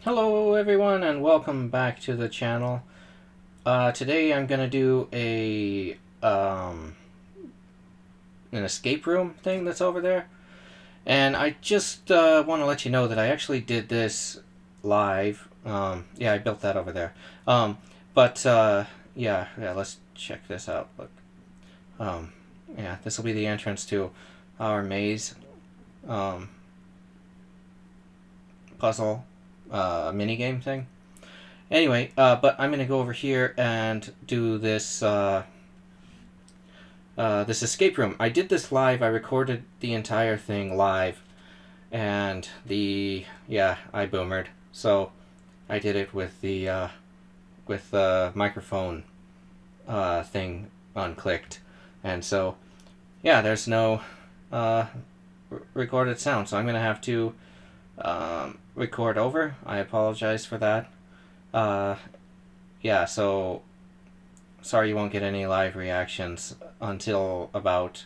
Hello everyone and welcome back to the channel. Today I'm gonna do an escape room thing that's over there, and I just want to let you know that I actually did this live. Yeah, I built that over there. But yeah, let's check this out. Look, yeah, this will be the entrance to our maze puzzle mini game thing. Anyway, but I'm gonna go over here and do this this escape room. I did this live. I recorded the entire thing live, and I boomered. So I did it with the microphone thing unclicked, and so yeah, there's no recorded sound. So I'm gonna have to record over. I apologize for that. Yeah, so sorry you won't get any live reactions until about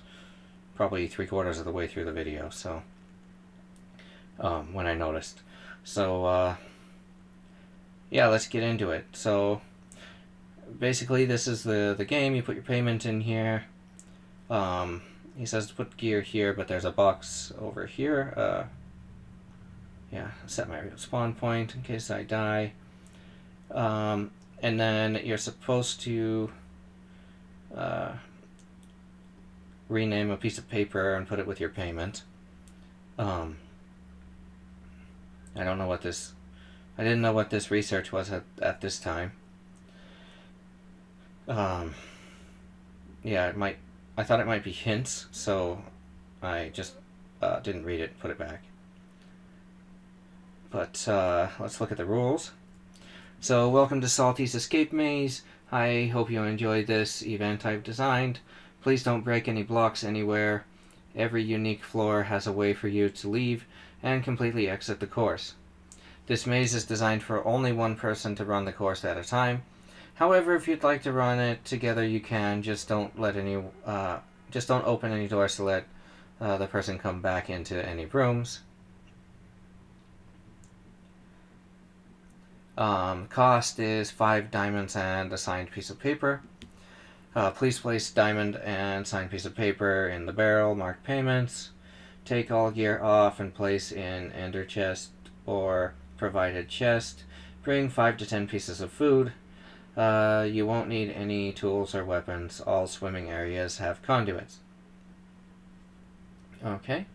probably 3/4 of the way through the video. So when I noticed. So yeah, let's get into it. So basically, this is the game. You put your payment in here. He says to put gear here, but there's a box over here. Yeah, set my spawn point in case I die. And then you're supposed to rename a piece of paper and put it with your payment. I don't know what this... I didn't know what this research was at this time. Yeah, it might... I thought it might be hints, so I just didn't read it, put it back. But let's look at the rules. So, welcome to Salty's Escape Maze. I hope you enjoyed this event I've designed. Please don't break any blocks anywhere. Every unique floor has a way for you to leave and completely exit the course. This maze is designed for only one person to run the course at a time. However, if you'd like to run it together, you can. Just don't open any doors to let the person come back into any rooms. Cost is 5 diamonds and a signed piece of paper. Please place diamond and signed piece of paper in the barrel marked payments. Take all gear off and place in ender chest or provided chest. Bring 5 to 10 pieces of food. You won't need any tools or weapons. All swimming areas have conduits. Okay.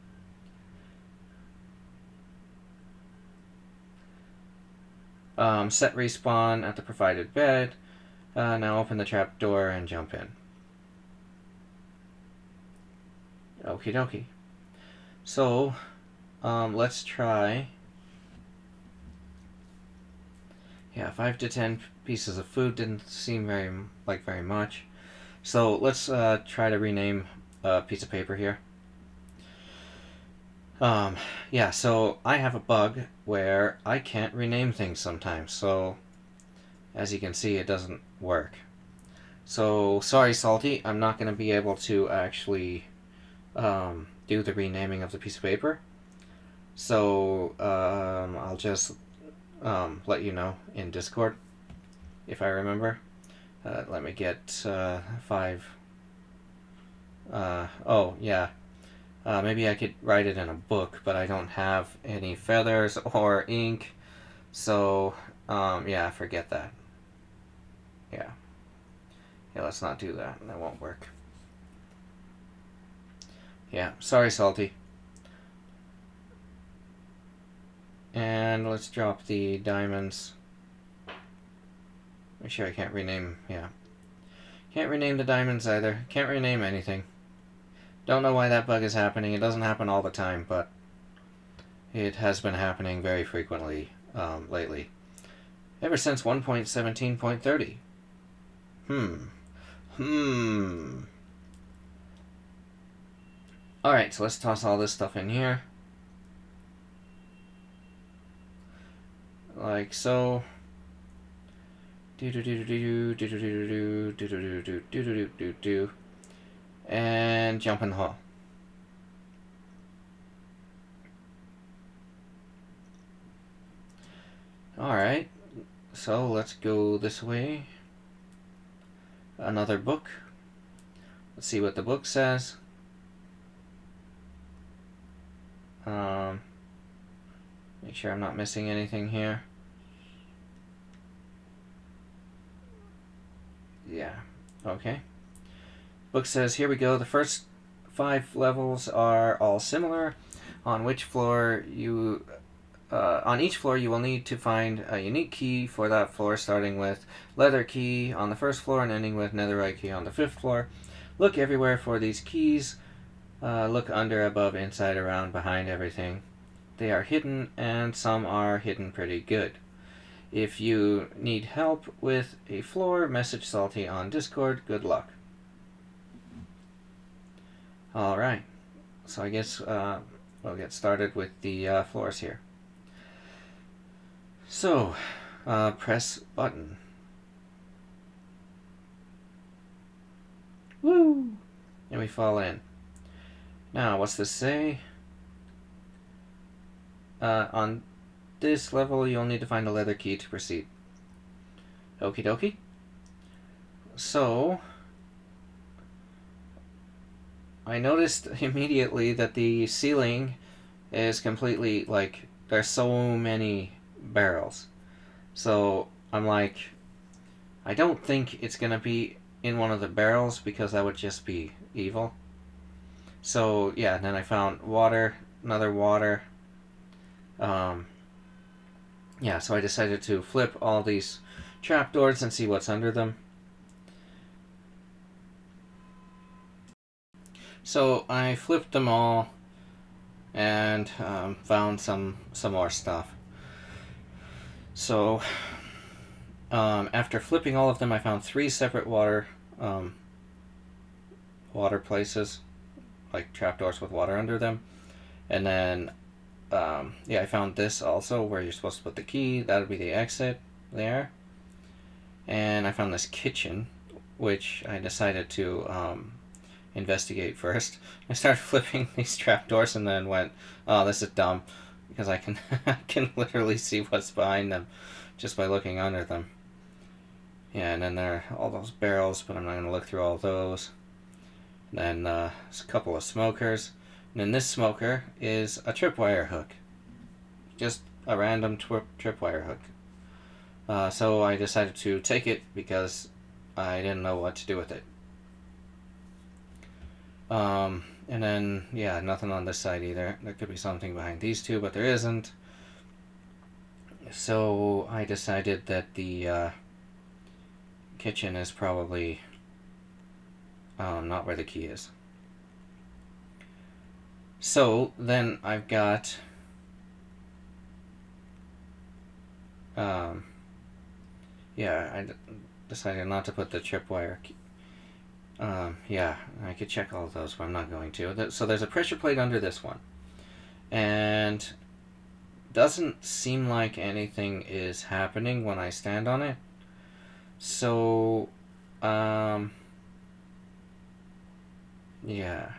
Set respawn at the provided bed. Now open the trap door and jump in. Okie dokie. So, let's try. Yeah, 5 to 10 pieces of food didn't seem very much. So let's try to rename a piece of paper here. Yeah, so I have a bug where I can't rename things sometimes. So, as you can see, it doesn't work. So, sorry, Salty, I'm not going to be able to actually do the renaming of the piece of paper. So, I'll just let you know in Discord if I remember. Let me get 5. Oh, yeah. Maybe I could write it in a book, but I don't have any feathers or ink. So, yeah, forget that. Yeah. Yeah, let's not do that. That won't work. Yeah, sorry, Salty. And let's drop the diamonds. Make sure I can't rename, yeah. Can't rename the diamonds either. Can't rename anything. Don't know why that bug is happening. It doesn't happen all the time, but it has been happening very frequently lately. Ever since 1.17.30. Alright, so let's toss all this stuff in here. Like so. And jump in the hole. Alright, so let's go this way. Another book. Let's see what the book says. Make sure I'm not missing anything here. Yeah, okay. Book says, here we go. The first 5 levels are all similar. On each floor you will need to find a unique key for that floor, starting with leather key on the first floor and ending with netherite key on the 5th floor. Look everywhere for these keys. Look under, above, inside, around, behind everything. They are hidden, and some are hidden pretty good. If you need help with a floor, message Salty on Discord. Good luck. Alright, so I guess we'll get started with the floors here. So, press button. Woo! And we fall in. Now, what's this say? On this level, you'll need to find a leather key to proceed. Okie dokie. So, I noticed immediately that the ceiling is completely, like, there's so many barrels. So, I'm like, I don't think it's gonna be in one of the barrels because that would just be evil. So, yeah, then I found water, another water. Yeah, so I decided to flip all these trapdoors and see what's under them. So I flipped them all and found some more stuff. So after flipping all of them, I found 3 separate water places, like trapdoors with water under them. And then yeah, I found this also where you're supposed to put the key. That would be the exit there. And I found this kitchen, which I decided to investigate first. I started flipping these trapdoors and then went, oh, this is dumb, because I can I can literally see what's behind them just by looking under them. Yeah, and then there are all those barrels, but I'm not going to look through all those. And then there's a couple of smokers. And then this smoker is a tripwire hook. Just a random tripwire hook. So I decided to take it because I didn't know what to do with it. And then, yeah, nothing on this side either. There could be something behind these two, but there isn't. So I decided that the kitchen is probably not where the key is. So then I've got yeah, I decided not to put the tripwire key. Yeah, I could check all of those, but I'm not going to. So there's a pressure plate under this one, and doesn't seem like anything is happening when I stand on it. So yeah.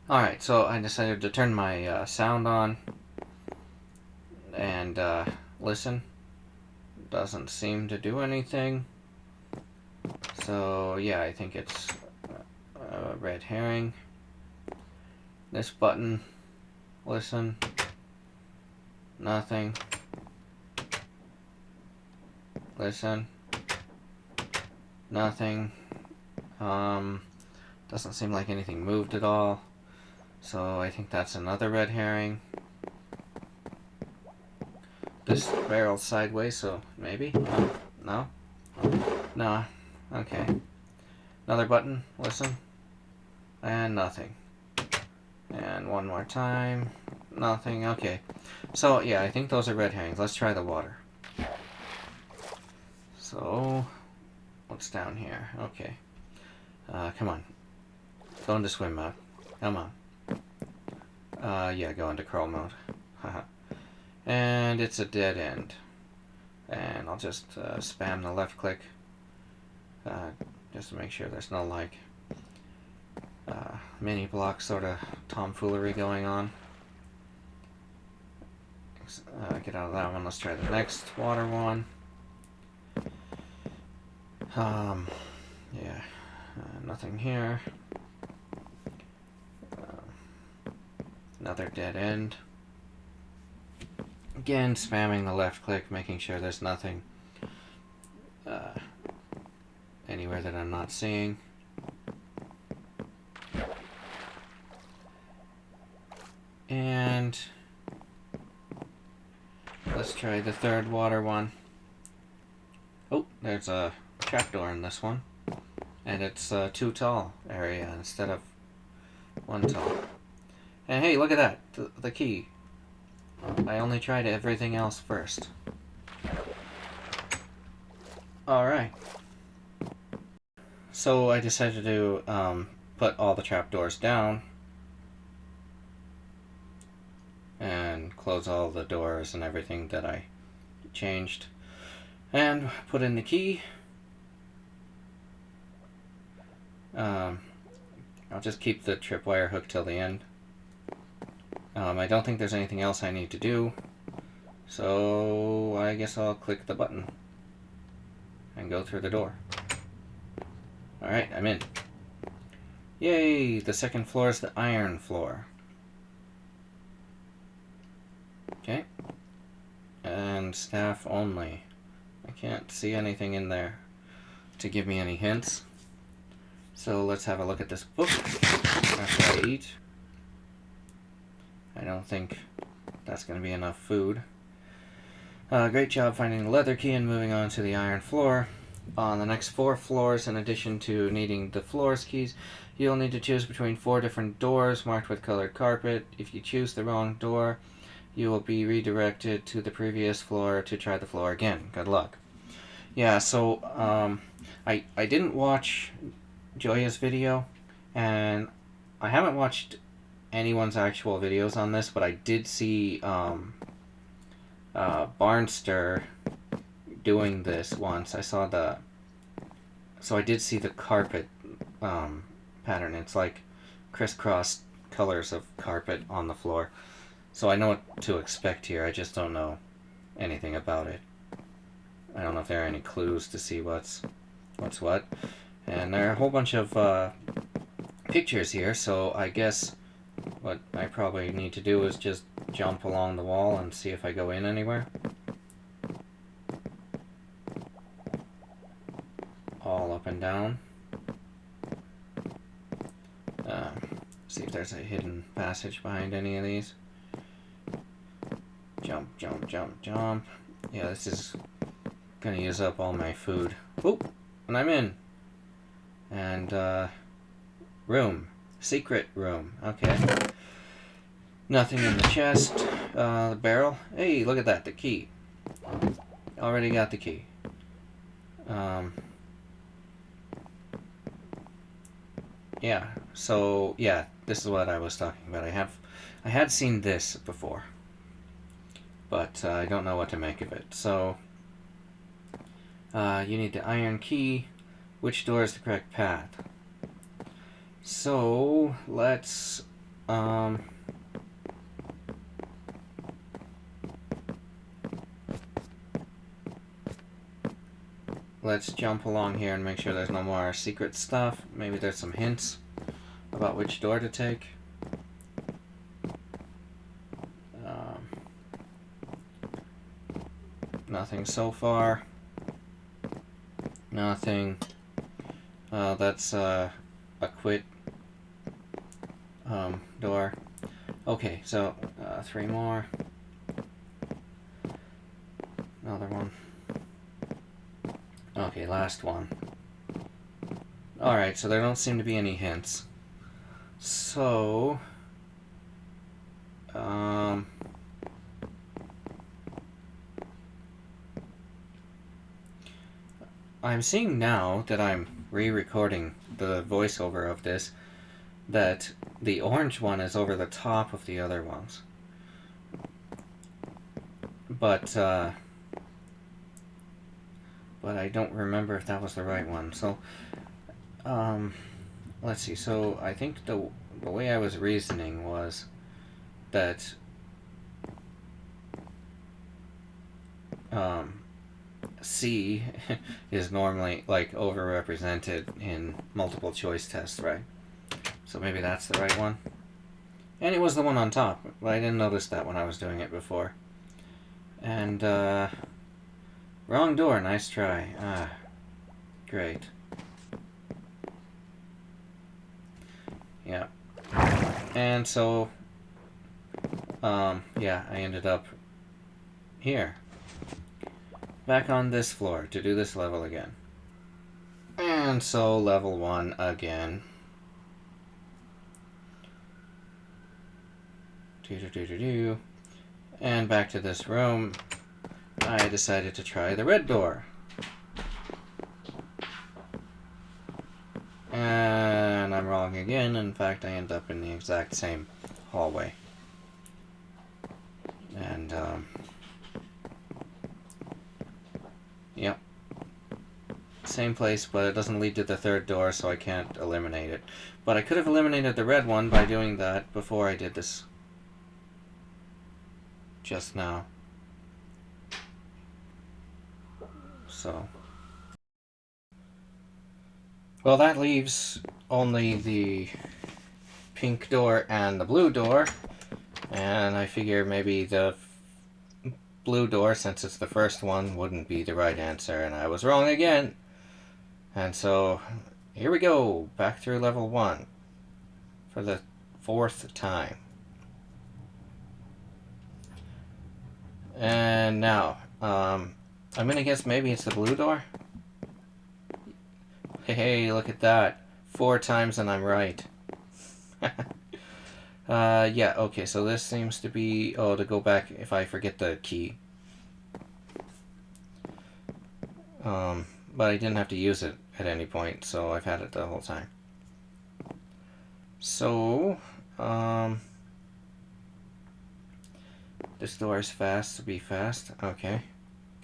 Alright, so I decided to turn my sound on and listen. Doesn't seem to do anything. So yeah, I think it's a red herring. This button, listen. Nothing. Listen. Nothing. Doesn't seem like anything moved at all. So I think that's another red herring. This barrel's sideways, so maybe? No? No. Okay. Another button, listen. And nothing. And one more time. Nothing. Okay. So, yeah, I think those are red herrings. Let's try the water. So, what's down here? Okay. Come on. Go into swim mode. Come on. Yeah, go into crawl mode. Haha. And it's a dead end. And I'll just spam the left click just to make sure there's no like mini block sort of tomfoolery going on. get out of that one. Let's try the next water one. Yeah, nothing here. Another dead end. Again, spamming the left click, making sure there's nothing anywhere that I'm not seeing. And let's try the third water one. Oh, there's a trapdoor in this one. And it's a 2 tall area instead of 1 tall. And hey, look at that, the key. I only tried everything else first. Alright. So I decided to put all the trapdoors down and close all the doors and everything that I changed. And put in the key. I'll just keep the tripwire hooked till the end. I don't think there's anything else I need to do, so I guess I'll click the button and go through the door. Alright, I'm in. Yay! The second floor is the iron floor. Okay. And staff only. I can't see anything in there to give me any hints. So let's have a look at this book after I eat. I don't think that's going to be enough food. Great job finding the leather key and moving on to the iron floor. On the next 4 floors, in addition to needing the floors keys, you'll need to choose between 4 different doors marked with colored carpet. If you choose the wrong door, you will be redirected to the previous floor to try the floor again. Good luck. Yeah, so I didn't watch Joya's video, and I haven't watched anyone's actual videos on this, but I did see Barnster doing this once. So I did see the carpet pattern. It's like crisscross colors of carpet on the floor. So I know what to expect here. I just don't know anything about it. I don't know if there are any clues to see what's what. And there are a whole bunch of pictures here, so I guess what I probably need to do is just jump along the wall and see if I go in anywhere. All up and down. See if there's a hidden passage behind any of these. Jump, jump, jump, jump. Yeah, this is gonna use up all my food. Oop! And I'm in. And, room. Secret room. Okay. Nothing in the chest. The barrel. Hey, look at that. The key. Already got the key. Yeah. So, yeah, this is what I was talking about. I had seen this before, but I don't know what to make of it. So, you need the iron key. Which door is the correct path? So, let's, I'm Let's jump along here and make sure there's no more secret stuff. Maybe there's some hints about which door to take. Nothing so far. Nothing. That's a quit door. Okay, so 3 more. Another one. Okay, last one. Alright, so there don't seem to be any hints. So, I'm seeing now that I'm re-recording the voiceover of this that the orange one is over the top of the other ones. But I don't remember if that was the right one. So, let's see. So I think the way I was reasoning was that C is normally like overrepresented in multiple choice tests, right? So maybe that's the right one. And it was the one on top, but I didn't notice that when I was doing it before. And wrong door, nice try. Ah, great. Yeah. And so yeah, I ended up here. Back on this floor to do this level again. And so level 1 again. And back to this room. I decided to try the red door. And I'm wrong again. In fact, I end up in the exact same hallway. And, yep. Same place, but it doesn't lead to the third door, so I can't eliminate it. But I could have eliminated the red one by doing that before I did this just now. So, well, that leaves only the pink door and the blue door, and I figure maybe the blue door, since it's the first one, wouldn't be the right answer, and I was wrong again. And so, here we go, back through level 1 for the 4th time. And now, I'm gonna guess maybe it's the blue door? Hey, look at that. 4 times and I'm right. Yeah, okay, so this seems to be, to go back if I forget the key. But I didn't have to use it at any point, so I've had it the whole time. So, this door is fast to be fast. Okay.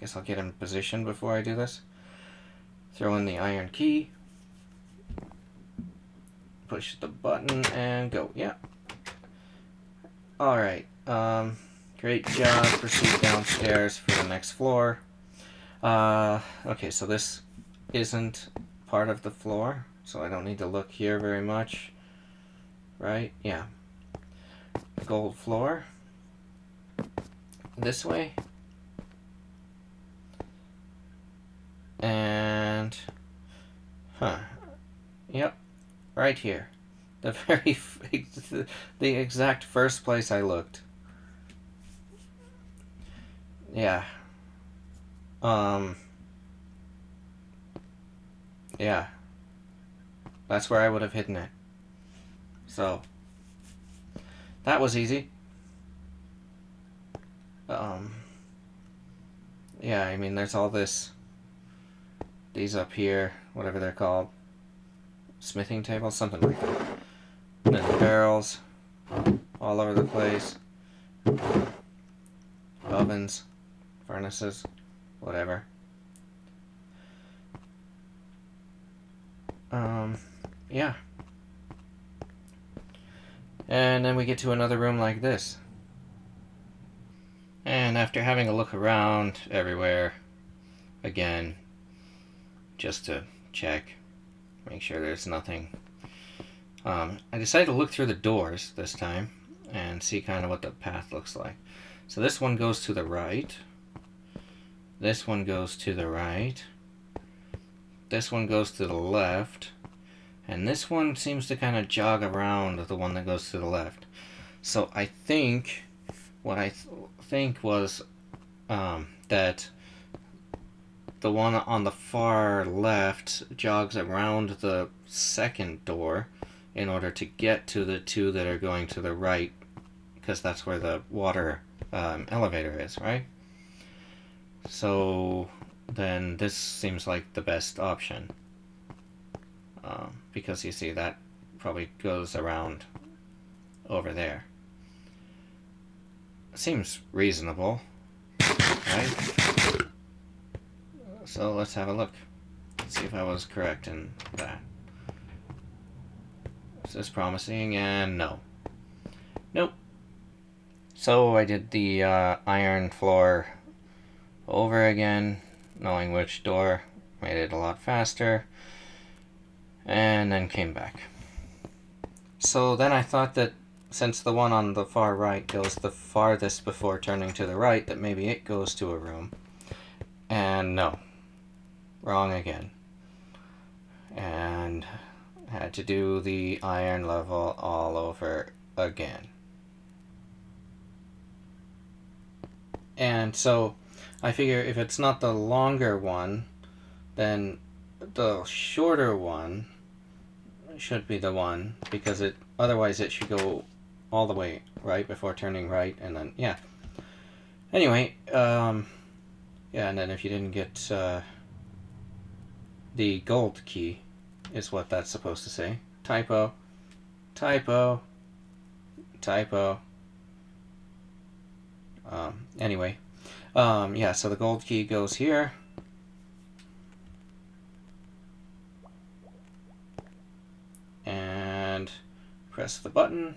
Guess I'll get in position before I do this. Throw in the iron key. Push the button and go. Yeah. Alright. Great job. Proceed downstairs for the next floor. Okay, so this isn't part of the floor, so I don't need to look here very much. Right? Yeah. Gold floor. This way. And yep, right here. The very the exact first place I looked. Yeah. Yeah. That's where I would have hidden it. So that was easy. Yeah, I mean, there's all these up here, whatever they're called, smithing tables, something like that. And then barrels all over the place, ovens, furnaces, whatever. Yeah. And then we get to another room like this. And after having a look around everywhere, again, just to check, make sure there's nothing, I decided to look through the doors this time and see kind of what the path looks like. So this one goes to the right, this one goes to the right, this one goes to the left, and this one seems to kind of jog around the one that goes to the left. So I think what I think was that the one on the far left jogs around the second door in order to get to the two that are going to the right, because that's where the water elevator is, right? So then this seems like the best option, because you see that probably goes around over there. Seems reasonable, right? So let's have a look. Let's see if I was correct in that. Is this promising? And no. Nope. So I did the iron floor over again, knowing which door made it a lot faster, and then came back. So then I thought that since the one on the far right goes the farthest before turning to the right, that maybe it goes to a room. And no. Wrong again. And had to do the iron level all over again. And so I figure if it's not the longer one, then the shorter one should be the one, because otherwise it should go all the way right before turning right, and then yeah. Anyway, yeah, and then if you didn't get the gold key is what that's supposed to say. Typo, typo, typo. Anyway, yeah, so the gold key goes here. And press the button.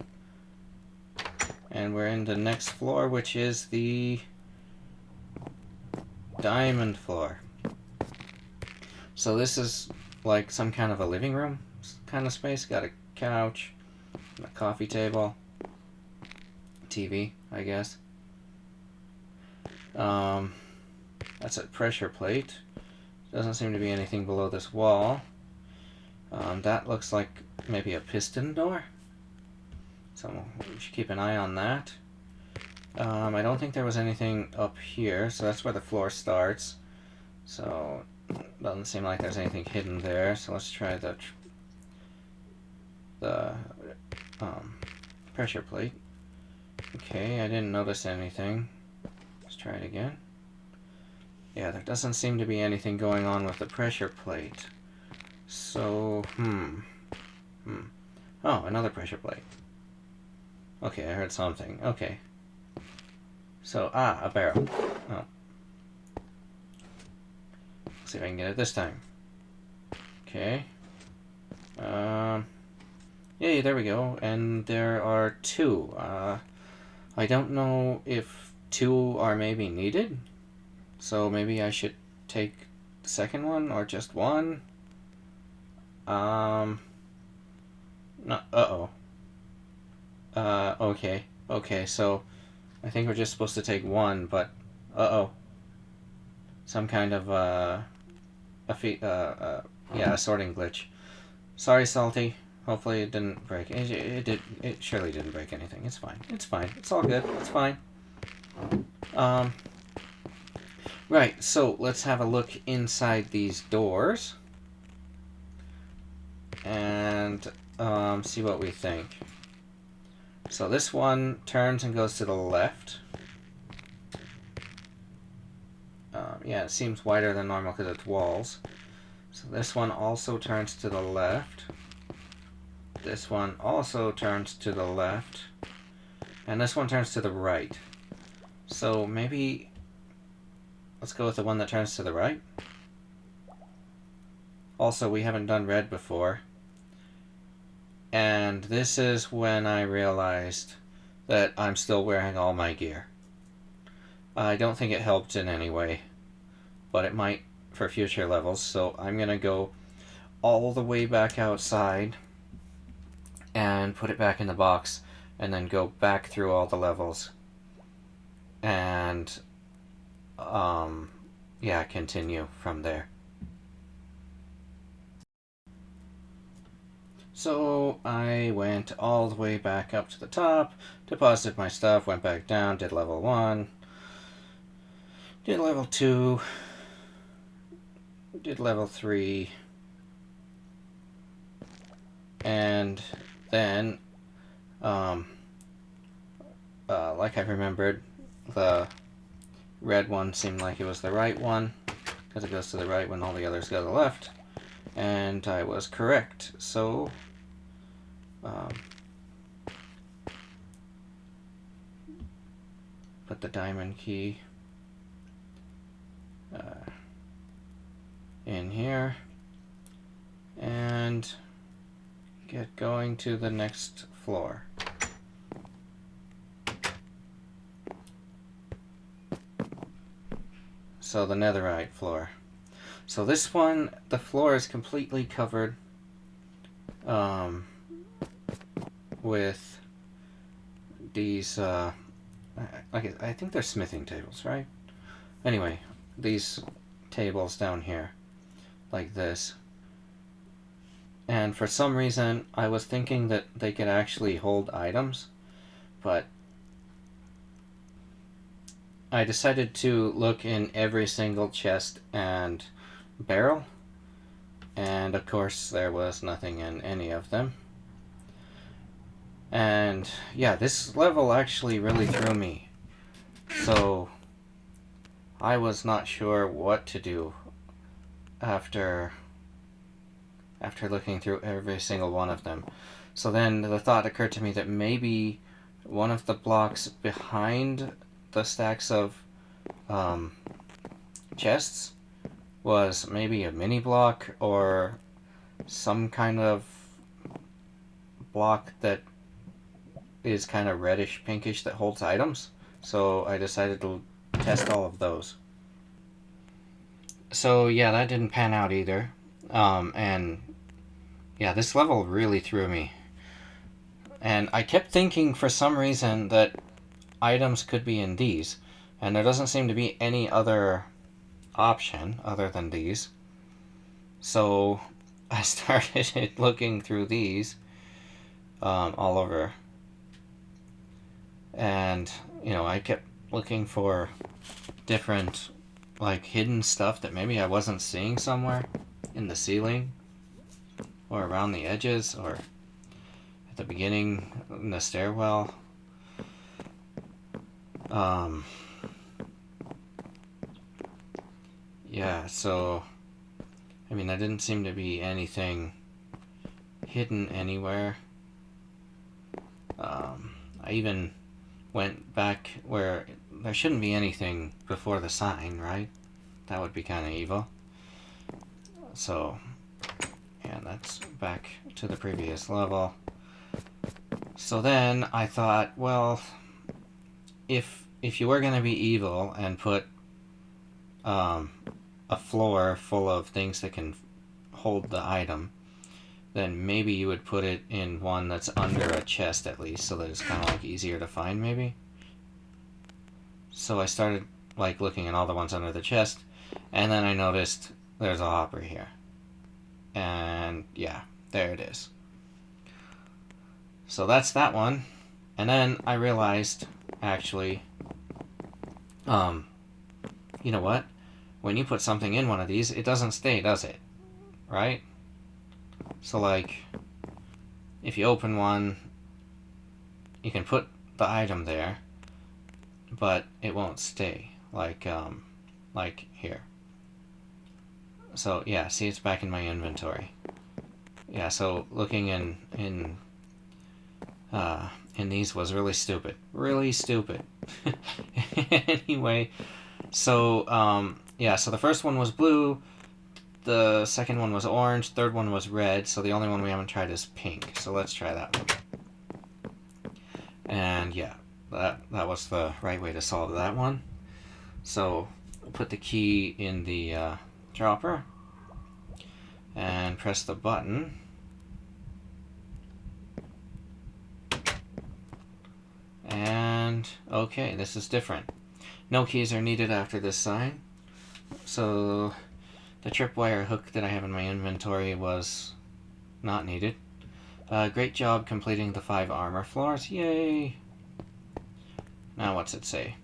And we're in the next floor, which is the diamond floor. So this is like some kind of a living room kind of space. Got a couch, a coffee table, TV, I guess. That's a pressure plate. Doesn't seem to be anything below this wall. That looks like maybe a piston door. So we should keep an eye on that. I don't think there was anything up here, so that's where the floor starts. So doesn't seem like there's anything hidden there. So let's try the pressure plate. Okay, I didn't notice anything. Let's try it again. Yeah, there doesn't seem to be anything going on with the pressure plate. So, Oh, another pressure plate. Okay, I heard something. Okay. So, a barrel. Oh. Let's see if I can get it this time. Okay. Yay, there we go. And there are two. I don't know if two are maybe needed. So maybe I should take the second one or just one. No, okay. Okay, so I think we're just supposed to take one, but some kind of a sorting glitch. Sorry, Salty. Hopefully it didn't break. It surely didn't break anything. It's fine. It's fine. It's all good. It's fine. Right, so let's have a look inside these doors and see what we think. So this one turns and goes to the left. Yeah, it seems wider than normal because it's walls. So this one also turns to the left. This one also turns to the left. And this one turns to the right. So maybe let's go with the one that turns to the right. Also, we haven't done red before. And this is when I realized that I'm still wearing all my gear. I don't think it helped in any way, but it might for future levels. So I'm going to go all the way back outside and put it back in the box, and then go back through all the levels and yeah, continue from there. So I went all the way back up to the top, deposited my stuff, went back down, did level 1, did level 2, did level 3, and then, like I remembered, the red one seemed like it was the right one, because it goes to the right when all the others go to the left, and I was correct. So put the diamond key in here and get going to the next floor. So the Netherride Floor. So this one, the floor is completely covered with these, I think they're smithing tables, right? Anyway, these tables down here, like this. And for some reason, I was thinking that they could actually hold items, but I decided to look in every single chest and barrel, and of course there was nothing in any of them. And yeah, this level actually really threw me, so I was not sure what to do after looking through every single one of them. So then the thought occurred to me that maybe one of the blocks behind the stacks of chests was maybe a mini block or some kind of block that is kind of reddish pinkish that holds items. So I decided to test all of those. So yeah, that didn't pan out either. And yeah, this level really threw me. And I kept thinking for some reason that items could be in these, and there doesn't seem to be any other option other than these. So I started looking through these all over, and you know, I kept looking for different like hidden stuff that maybe I wasn't seeing somewhere in the ceiling or around the edges or at the beginning in the stairwell. Yeah, so I mean, there didn't seem to be anything hidden anywhere. I even went back where there shouldn't be anything before the sign, right? That would be kind of evil. So, yeah, that's back to the previous level. So then I thought, well, if you were going to be evil and put a floor full of things that can hold the item, then maybe you would put it in one that's under a chest at least, so that it's kind of like easier to find maybe. So I started like looking at all the ones under the chest, and then I noticed there's a hopper here. And yeah, there it is. So that's that one. And then I realized, actually, you know what? When you put something in one of these, it doesn't stay, does it? Right? So like, if you open one, you can put the item there, but it won't stay. Like here. So yeah, see, it's back in my inventory. Yeah, so looking in these was really stupid. Really stupid. Anyway, so yeah, so the first one was blue, the second one was orange, third one was red, so the only one we haven't tried is pink. So let's try that one. And yeah, that was the right way to solve that one. So put the key in the dropper and press the button. And okay, this is different. No keys are needed after this sign. So the tripwire hook that I have in my inventory was not needed. Great job completing the 5 armor floors. Yay! Now what's it say?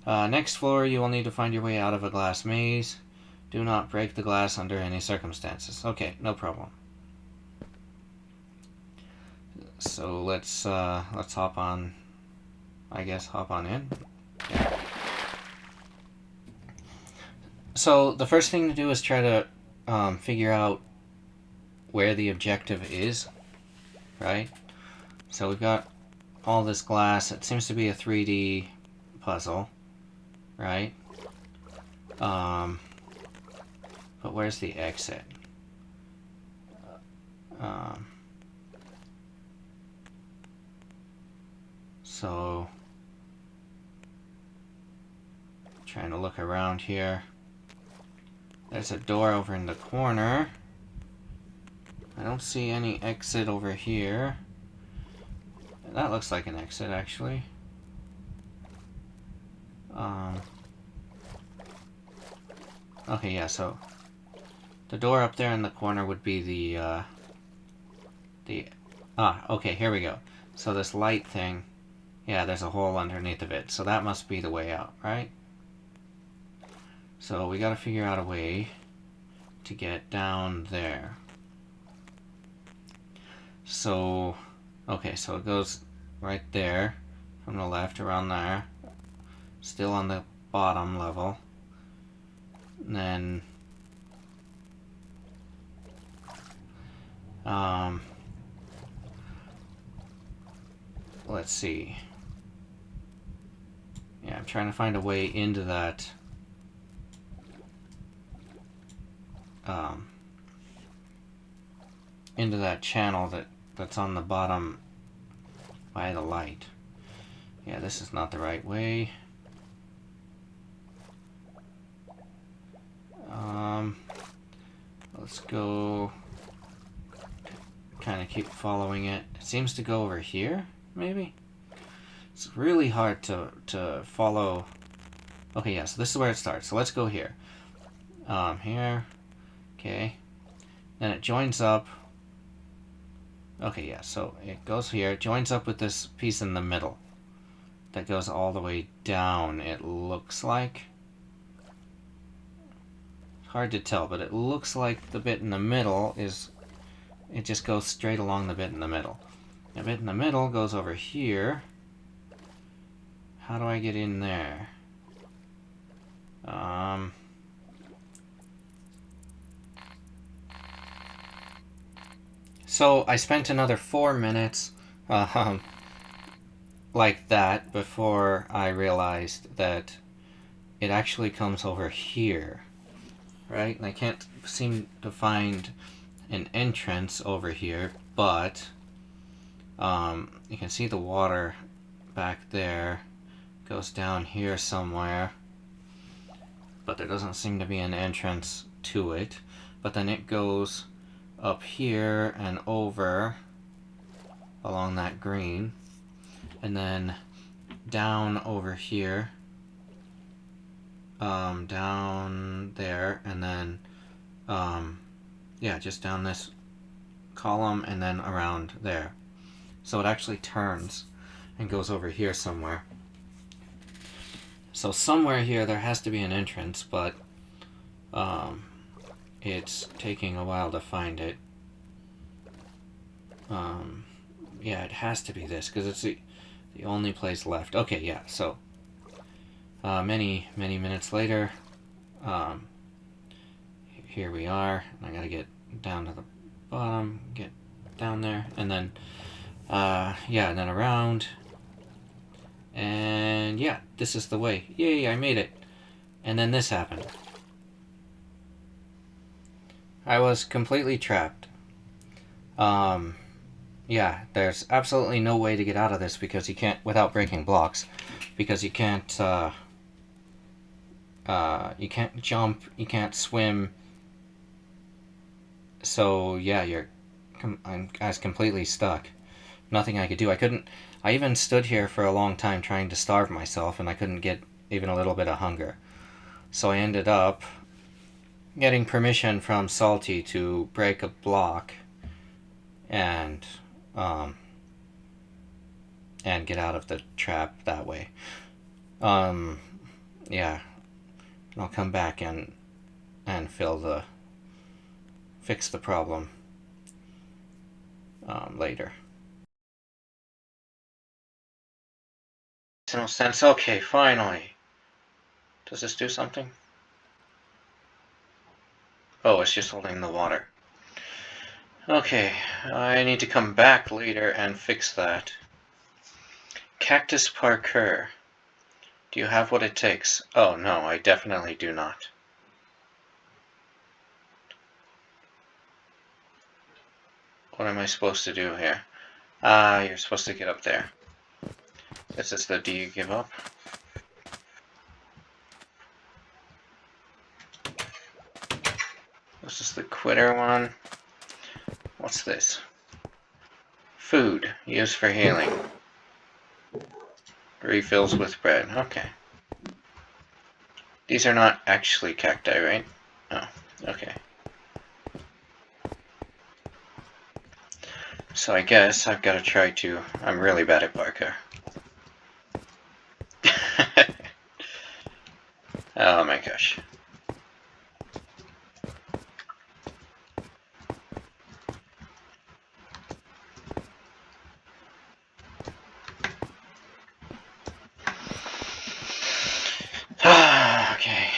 Next floor, you will need to find your way out of a glass maze. Do not break the glass under any circumstances. Okay, no problem. So let's hop on. I guess hop on in. Yeah. So the first thing to do is try to figure out where the objective is, right? So we've got all this glass. It seems to be a 3D puzzle, right? But where's the exit? So trying to look around here. There's a door over in the corner. I don't see any exit over here. That looks like an exit, actually. Okay, yeah, so the door up there in the corner would be okay, here we go. So this light thing, yeah, there's a hole underneath of it, so that must be the way out, right? So we gotta figure out a way to get down there. So, okay, so it goes right there from the left around there, still on the bottom level, and then let's see. Yeah, I'm trying to find a way into that channel that's on the bottom by the light. Yeah, this is not the right way. Let's go kind of keep following it. It seems to go over here, maybe? It's really hard to follow. Okay, yeah, so this is where it starts. So let's go here. Here. Okay. Then it joins up. Okay, yeah, so it goes here, joins up with this piece in the middle that goes all the way down, it looks like. Hard to tell, but it looks like the bit in the middle is, it just goes straight along the bit in the middle. The bit in the middle goes over here. How do I get in there? So I spent another 4 minutes like that before I realized that it actually comes over here, right? And I can't seem to find an entrance over here, but you can see the water back there goes down here somewhere, but there doesn't seem to be an entrance to it. But then it goes up here and over along that green, and then down over here, down there, and then yeah, just down this column and then around there. So it actually turns and goes over here somewhere. So somewhere here there has to be an entrance, but it's taking a while to find it. Yeah, it has to be this, because it's the only place left. Okay, yeah, so many minutes later, here we are. I gotta get down to the bottom, get down there, and then yeah, and then around, and yeah, this is the way. Yay, I made it. And then this happened. I was completely trapped. Yeah, there's absolutely no way to get out of this, because you can't, without breaking blocks, because you can't jump, you can't swim. So yeah, I was completely stuck. Nothing I could do. I even stood here for a long time trying to starve myself, and I couldn't get even a little bit of hunger. So I ended up getting permission from Salty to break a block and get out of the trap that way. Yeah, I'll come back and fix the problem later. Makes no sense. Okay, finally. Does this do something? Oh, it's just holding the water. Okay, I need to come back later and fix that. Cactus Parkour. Do you have what it takes? Oh no, I definitely do not. What am I supposed to do here? You're supposed to get up there. This is the do you give up? This is the quitter one. What's this? Food, used for healing. Refills with bread. Okay. These are not actually cacti, right? Oh, okay. So I guess I've got to try to... I'm really bad at Barker. Oh my gosh. Okay.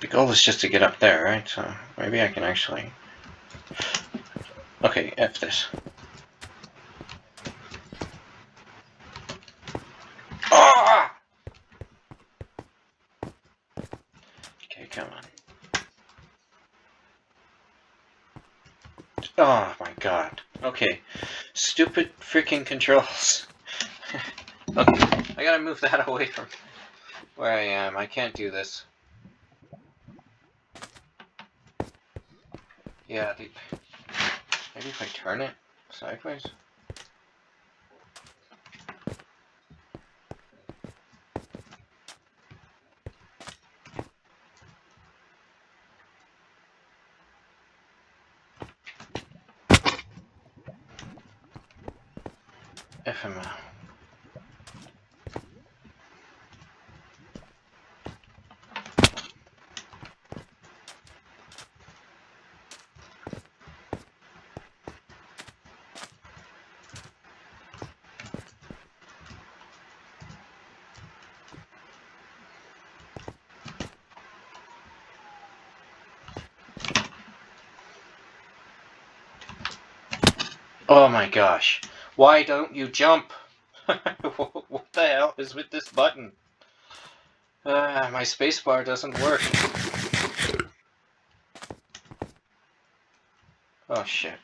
The goal is just to get up there, right? So maybe I can actually... Okay, F this. Oh! Okay, come on. Oh my god. Okay. Stupid freaking controls. Okay, I gotta move that away from where I am. I can't do this. Yeah, maybe if I turn it sideways? FML. Oh my gosh. Why don't you jump? What the hell is with this button? My spacebar doesn't work. Oh shit.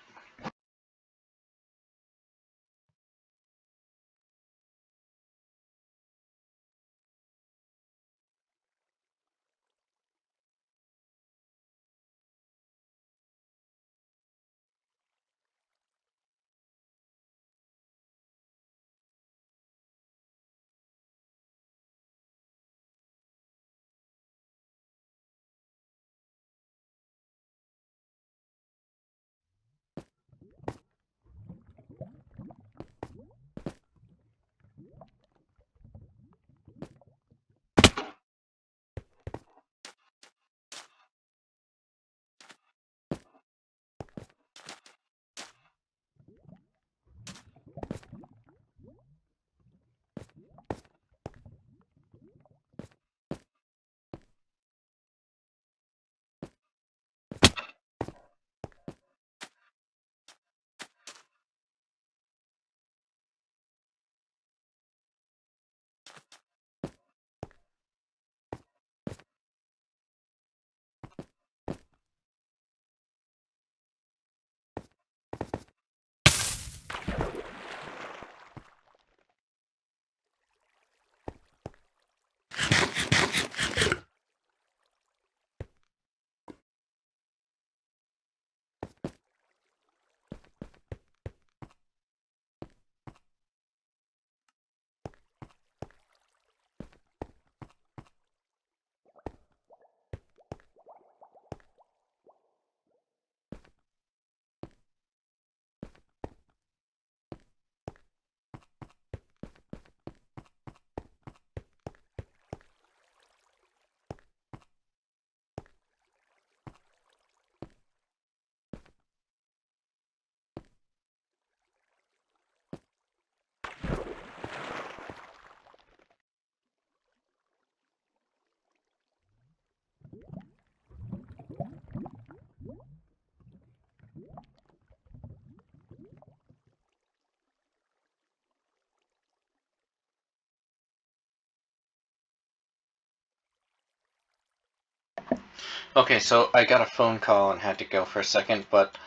Okay, so I got a phone call and had to go for a second, but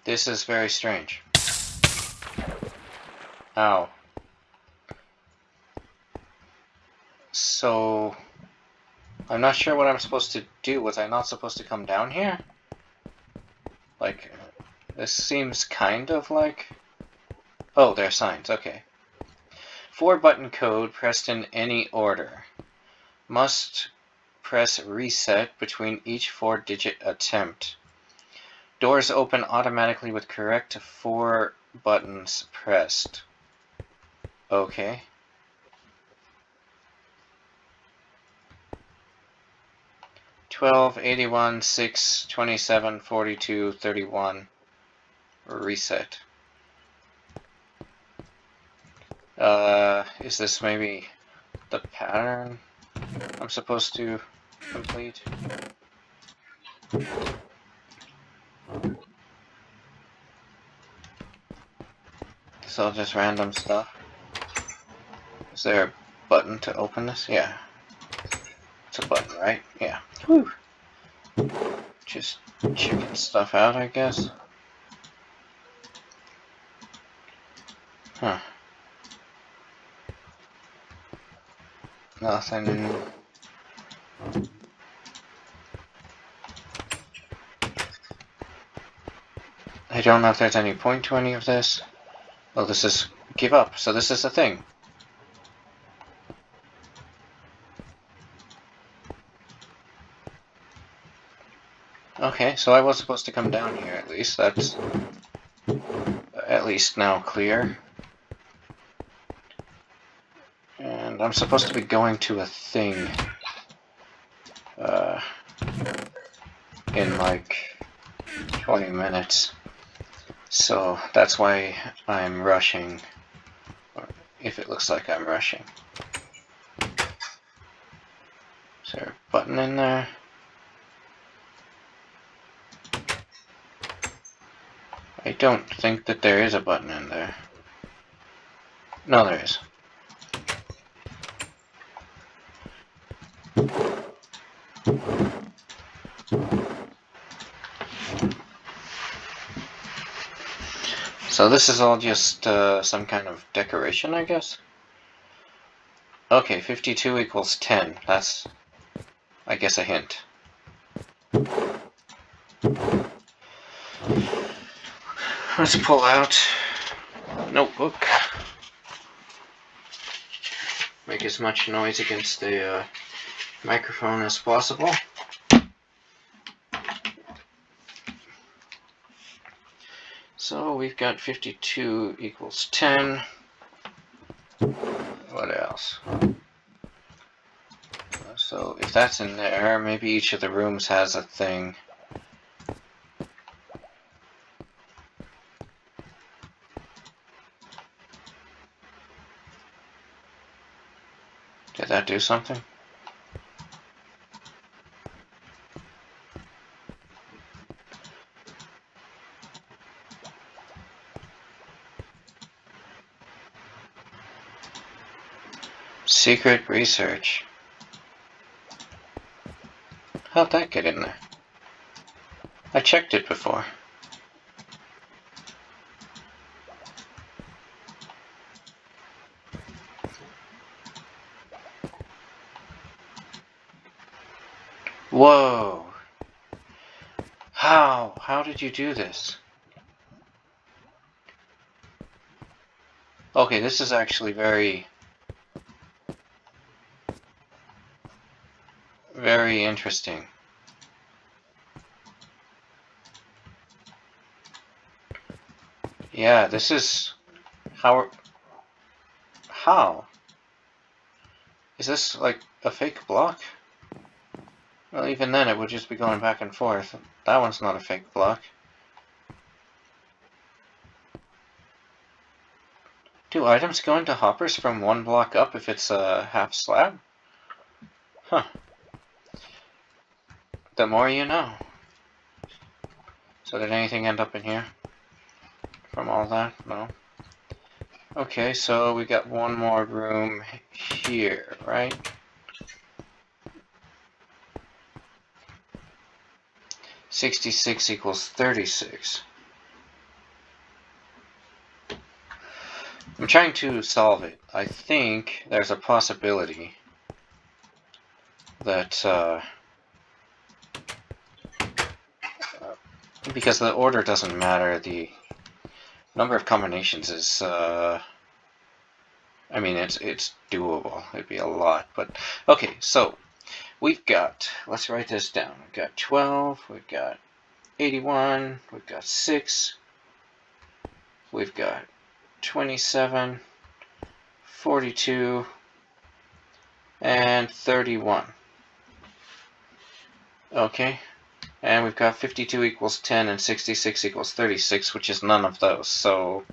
this is very strange. Ow. So I'm not sure what I'm supposed to do. Was I not supposed to come down here? Like, this seems kind of like... Oh, there are signs, okay. 4-button code pressed in any order. Must press reset between each 4-digit attempt. Doors open automatically with correct 4 buttons pressed. Okay. $12, $81, $6, $27, $42, $31. Reset. Is this maybe the pattern I'm supposed to complete? It's all just random stuff. Is there a button to open this? Yeah. It's a button, right? Yeah. Whew. Just checking stuff out, I guess. Huh. Nothing. I don't know if there's any point to any of this. Oh, this is give up. So this is a thing. Okay, so I was supposed to come down here at least. That's at least now clear. And I'm supposed to be going to a thing in like 20 minutes. So that's why I'm rushing. Or if it looks like I'm rushing. Is there a button in there? I don't think that there is a button in there. No, there is. So this is all just some kind of decoration, I guess? Okay, 52 equals 10. That's, I guess, a hint. Let's pull out notebook. Make as much noise against the microphone as possible. So we've got 52 equals 10. What else? So if that's in there, maybe each of the rooms has a thing. Did that do something? Secret research. How'd that get in there? I checked it before. Whoa! How? How did you do this? Okay, this is actually very interesting. Yeah, this is... How? Is this like a fake block? Well, even then it would just be going back and forth. That one's not a fake block. Do items go into hoppers from one block up if it's a half slab? Huh. The more you know. So did anything end up in here? From all that? No. Okay, so we got one more room here, right? 66 equals 36. I'm trying to solve it. I think there's a possibility that, because the order doesn't matter, the number of combinations is, I mean, it's doable. It'd be a lot, but okay. So we've got. Let's write this down. We've got 12. We've got 81. We've got 6. We've got 27, 42, and 31. Okay. And we've got 52 equals 10 and 66 equals 36, which is none of those. So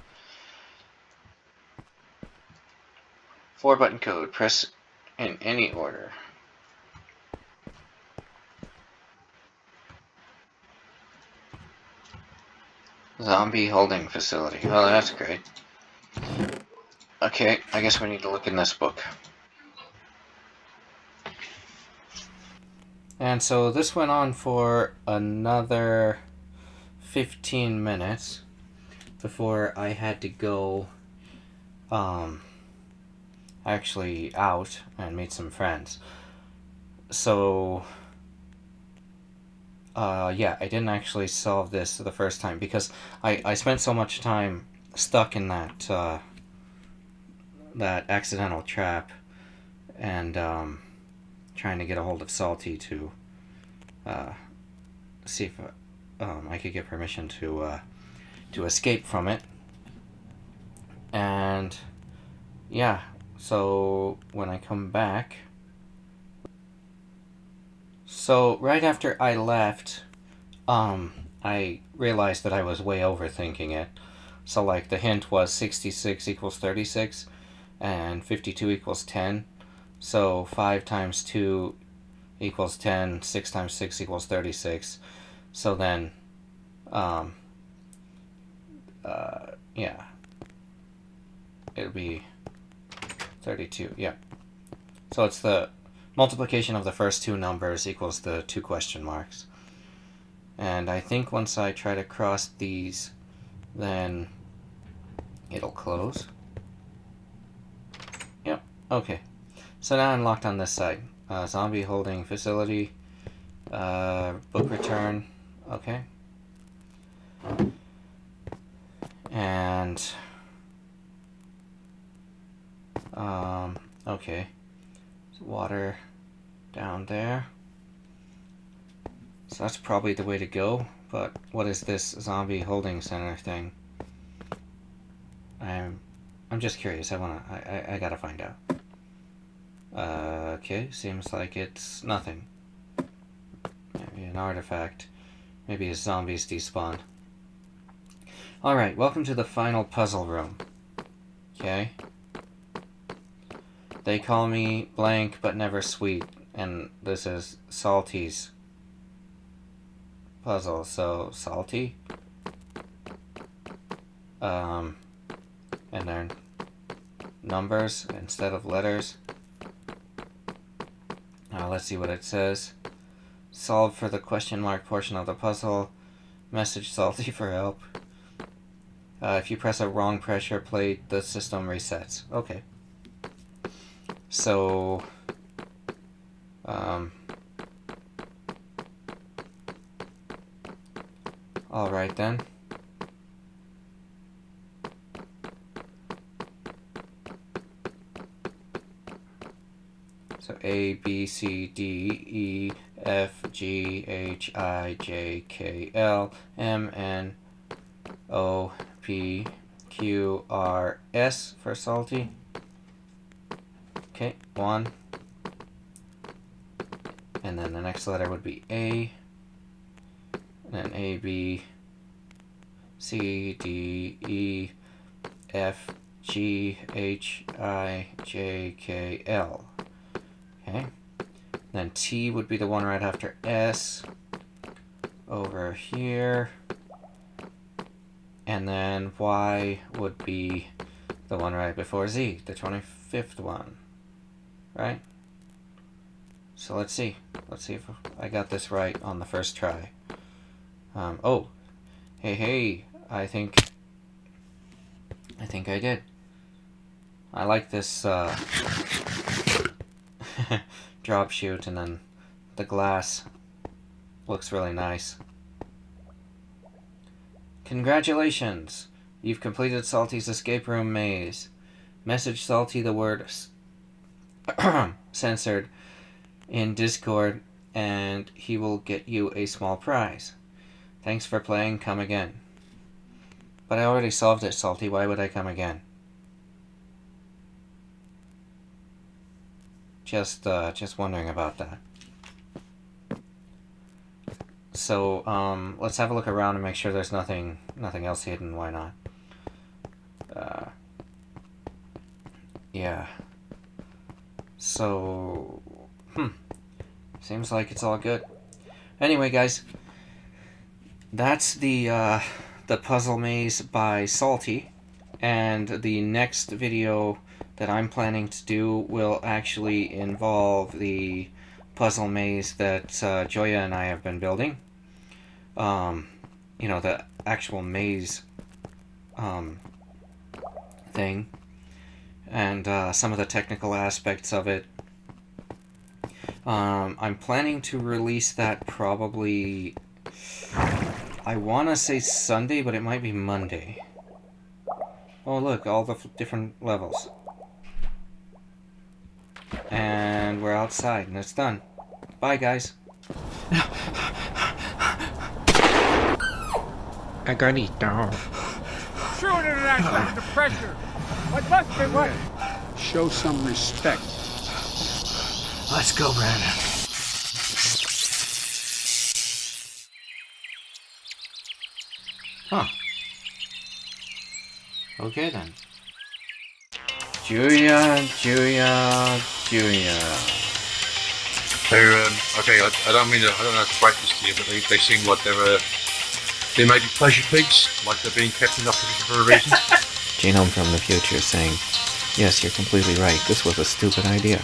4-button code, press in any order. Zombie holding facility. Oh, that's great. Okay, I guess we need to look in this book. And so this went on for another 15 minutes before I had to go actually out and meet some friends. So yeah, I didn't actually solve this the first time because I spent so much time stuck in that that accidental trap and trying to get a hold of Salty to see if I could get permission to escape from it. And yeah, so when I come back, so right after I left, I realized that I was way overthinking it. So like the hint was 66 equals 36 and 52 equals 10. So 5 times 2 equals 10, 6 times 6 equals 36. So then, yeah, it'll be 32, yeah. So it's the multiplication of the first two numbers equals the 2 question marks. And I think once I try to cross these, then it'll close. Yep, okay. So now I'm locked on this side. Zombie holding facility, book return, okay. And, okay. Water down there. So that's probably the way to go, but what is this zombie holding center thing? I'm just curious. I gotta find out. Okay, seems like it's nothing. Maybe an artifact. Maybe a zombies despawned. Alright, welcome to the final puzzle room. Okay. They call me blank but never sweet, and this is Salty's puzzle. So Salty, and then numbers instead of letters. Now let's see what it says. Solve for the question mark portion of the puzzle. Message Salty for help. If you press a wrong pressure plate, the system resets. Okay. So, alright then. So A, B, C, D, E, F, G, H, I, J, K, L, M, N, O, P, Q, R, S for Salty. Okay, 1. And then the next letter would be A. And then A, B, C, D, E, F, G, H, I, J, K, L. Okay. Then T would be the one right after S. Over here. And then Y would be the one right before Z, the 25th one, right? So let's see if I got this right on the first try. Oh, hey, I think I did. I like this drop shoot, and then the glass looks really nice. Congratulations! You've completed Salty's escape room maze. Message Salty the word censored in Discord, and he will get you a small prize. Thanks for playing, come again. But I already solved it, Salty, why would I come again? Just wondering about that. So, let's have a look around and make sure there's nothing else hidden. Why not? Yeah. So, seems like it's all good. Anyway, guys, that's the puzzle maze by Salty, and the next video that I'm planning to do will actually involve the puzzle maze that Joya and I have been building. You know, the actual maze thing, and some of the technical aspects of it. I'm planning to release that probably, I want to say Sunday, but it might be Monday. Oh look, all the different levels. And we're outside, and it's done. Bye, guys. I got it down. Shoot it under the pressure. What must be what? Show some respect. Let's go, Brandon. Huh. Okay then. Julia. They're, okay, I don't know how to practice here, but they seem like they may be pleasure pigs, like they're being kept in that position for a reason. Genome from the future saying, yes, you're completely right, this was a stupid idea.